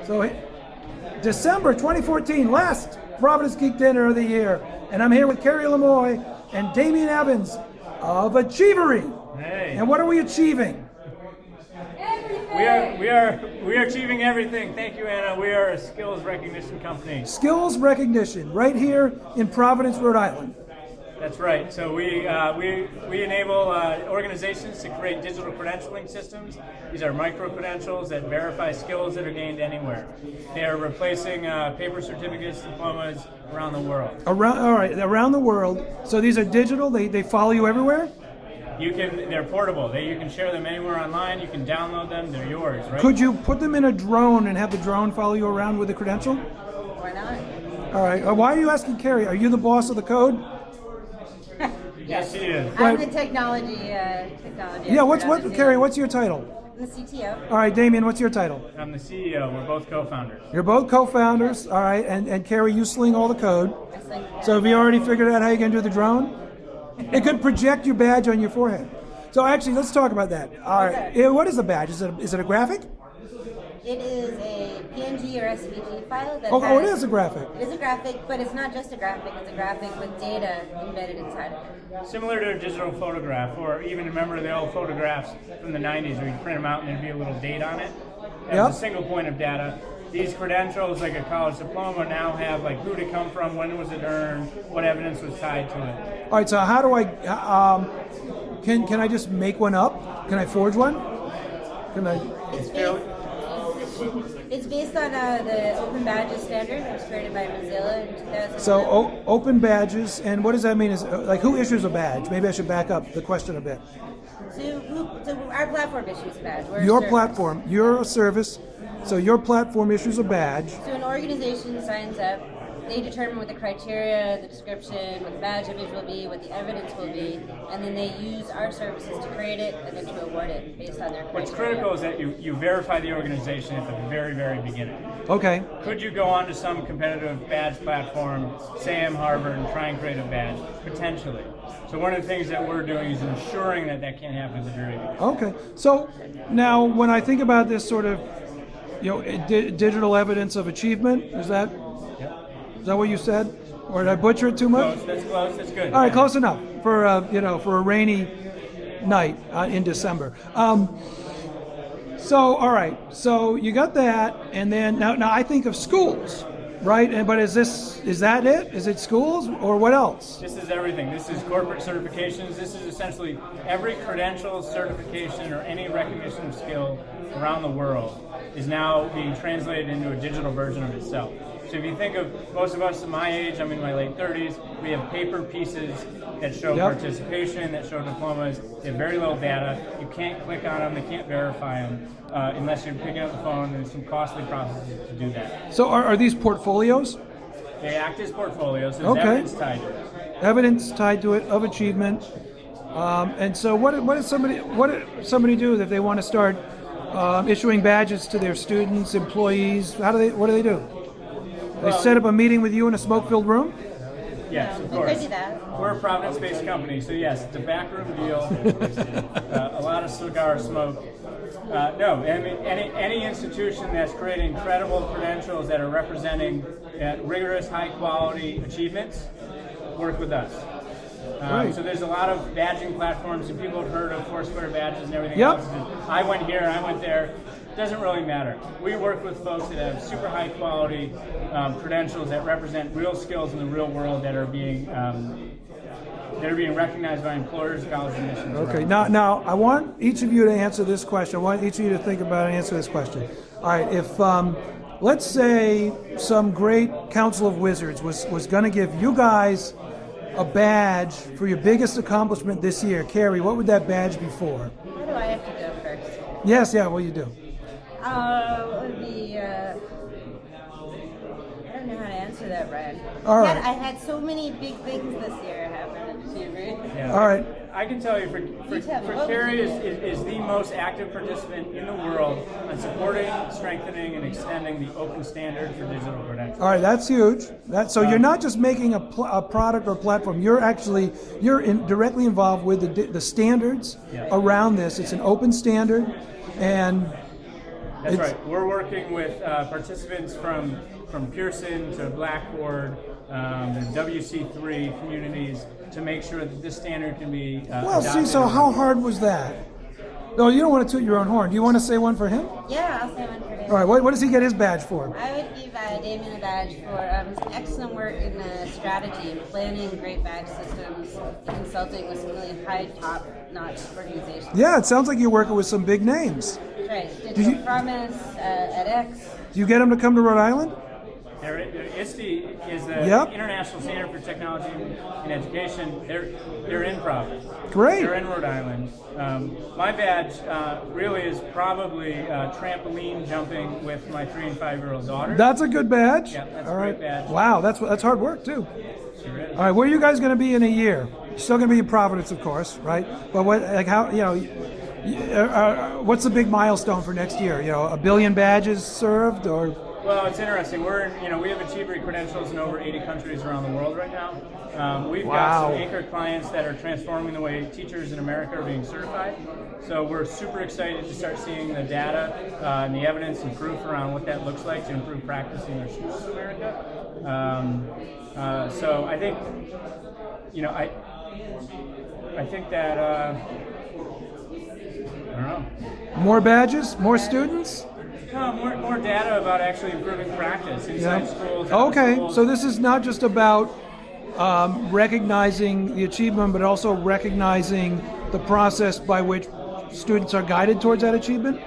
So December 2014, last Providence Geek Dinner of the year. And I'm here with Kerri Lemoie and Damian Ewens of Achievery. Hey. And what are we achieving? We are achieving everything. Thank you, Anna. We are a skills recognition company. Skills recognition, right here in Providence, Rhode Island. That's right. So we enable organizations to create digital credentialing systems. These are micro credentials that verify skills that are gained anywhere. They are replacing paper certificates, diplomas around the world. Around the world. So these are digital. They follow you everywhere. They're portable. You can share them anywhere online. You can download them. They're yours, right? Could you put them in a drone and have the drone follow you around with the credential? Why not? All right. Why are you asking Kerri? Are you the boss of the code? Yes, she is. I'm the technology. Yeah. Kerri? What's your title? I'm the CTO. All right, Damian. What's your title? I'm the CEO. We're both co-founders. You're both co-founders. All right. And Kerri, you sling all the code. So have you already figured out how you're going to do the drone? It could project your badge on your forehead. So actually, let's talk about that. All right. What is a badge? Is it a graphic? It is a PNG or SVG file. It is a graphic. It is a graphic, but it's not just a graphic. It's a graphic with data embedded inside of it. Similar to a digital photograph, or even remember the old photographs from the 90s where you print them out and there'd be a little date on it. As a single point of data. These credentials, like a college diploma, now have like who did it come from, when was it earned, what evidence was tied to it. All right, so how do I, can I just make one up? Can I forge one? Can I? It's based on the Open Badges standard, which was created by Mozilla in 2000. So open badges, and what does that mean? Is like who issues a badge? Maybe I should back up the question a bit. So our platform issues a badge. We're Your a platform, you're a service, so your platform issues a badge. So an organization signs up, they determine what the criteria, the description, what the badge image will be, what the evidence will be, and then they use our services to create it and then to award it based on their criteria. What's critical is that you verify the organization at the very, very beginning. Okay. Could you go onto some competitive badge platform, say I'm Harvard, and try and create a badge? Potentially. So one of the things that we're doing is ensuring that can't happen at the very beginning. Okay. So now when I think about this sort of, digital evidence of achievement, is that what you said? Or did I butcher it too much? That's close. That's good. All right, close enough for a rainy night in December. All right. So you got that, and then now I think of schools, right? But is that it? Is it schools or what else? This is everything. This is corporate certifications. This is essentially every credential, certification, or any recognition of skill around the world is now being translated into a digital version of itself. So if you think of most of us in my age, I'm in my late 30s, we have paper pieces that show participation, that show diplomas. They have very little data. You can't click on them. They can't verify them unless you're picking up the phone. There's some costly processes to do that. So are these portfolios? They act as portfolios. There's evidence tied to it. Evidence tied to it of achievement. And so what does somebody do if they want to start issuing badges to their students, employees? What do they do? They set up a meeting with you in a smoke-filled room? Yes, of course. We're a Providence-based company, so yes, it's a backroom deal. A lot of cigar smoke. No, I mean any institution that's creating credible credentials that are representing rigorous, high-quality achievements, work with us. Right. So there's a lot of badging platforms, and people have heard of Foursquare badges and everything else. I went here, I went there. Doesn't really matter. We work with folks that have super high quality credentials that represent real skills in the real world that are being recognized by employers, college admissions. Okay. Now I want each of you to answer this question. I want each of you to think about and answer this question. All right. If let's say some great council of wizards was going to give you guys a badge for your biggest accomplishment this year, Kerri, what would that badge be for? Where do I have to go first? Yes. Yeah. Well, you do. It would be, I don't know how to answer that, Brian. All right. I had so many big things this year happen at Achievery. Yeah. All right. I can tell you, for Kerri is the most active participant in the world on supporting, strengthening, and extending the open standard for digital credentials. All right, that's huge. So you're not just making a product or platform. You're directly involved with the standards around this. It's an open standard, and That's right. We're working with participants from Pearson to Blackboard, the WC3 communities to make sure that this standard can be Well, see, adopted. so how hard was that? No, you don't want to toot your own horn. Do you want to say one for him? Yeah, I'll say one for him. All right, what does he get his badge for? I would give Damian a badge for his excellent work in strategy and planning great badge systems, and consulting with some really high top-notch organizations. Yeah, it sounds like you're working with some big names. That's right. Digital Promise, edX. Do you get him to come to Rhode Island? ISTE is the Yep. International Center for Technology and Education. They're in Providence. Great. They're in Rhode Island. My badge really is probably trampoline jumping with my 3 and 5-year-old daughter. That's a good badge. Yeah, that's All a right. great badge. Wow, that's hard work too. Sure is. All right, where are you guys going to be in a year? You're still going to be in Providence, of course, right? But what's the big milestone for next year? 1 billion badges served, or? Well, it's interesting. We have Achievery credentials in over 80 countries around the world right now. We've got some anchor clients that are transforming the way teachers in America are being certified. So we're super excited to start seeing the data and the evidence and proof around what that looks like to improve practice in their schools in America. So I think, I think that I don't know. More badges? More students? No, more data about actually improving practice inside schools. Okay, schools. so this is not just about recognizing the achievement, but also recognizing the process by which students are guided towards that achievement?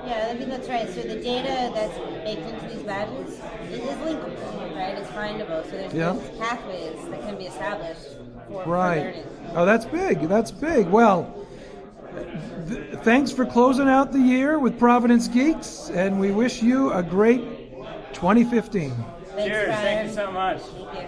Yeah, I think that's right. So the data that's baked into these badges is linkable, right? It's findable. So there's pathways that can be established for learning. Oh, that's big. That's big. Well, thanks for closing out the year with Providence Geeks, and we wish you a great 2015. Thanks, Cheers. Brian. Thank you so much. Thank you.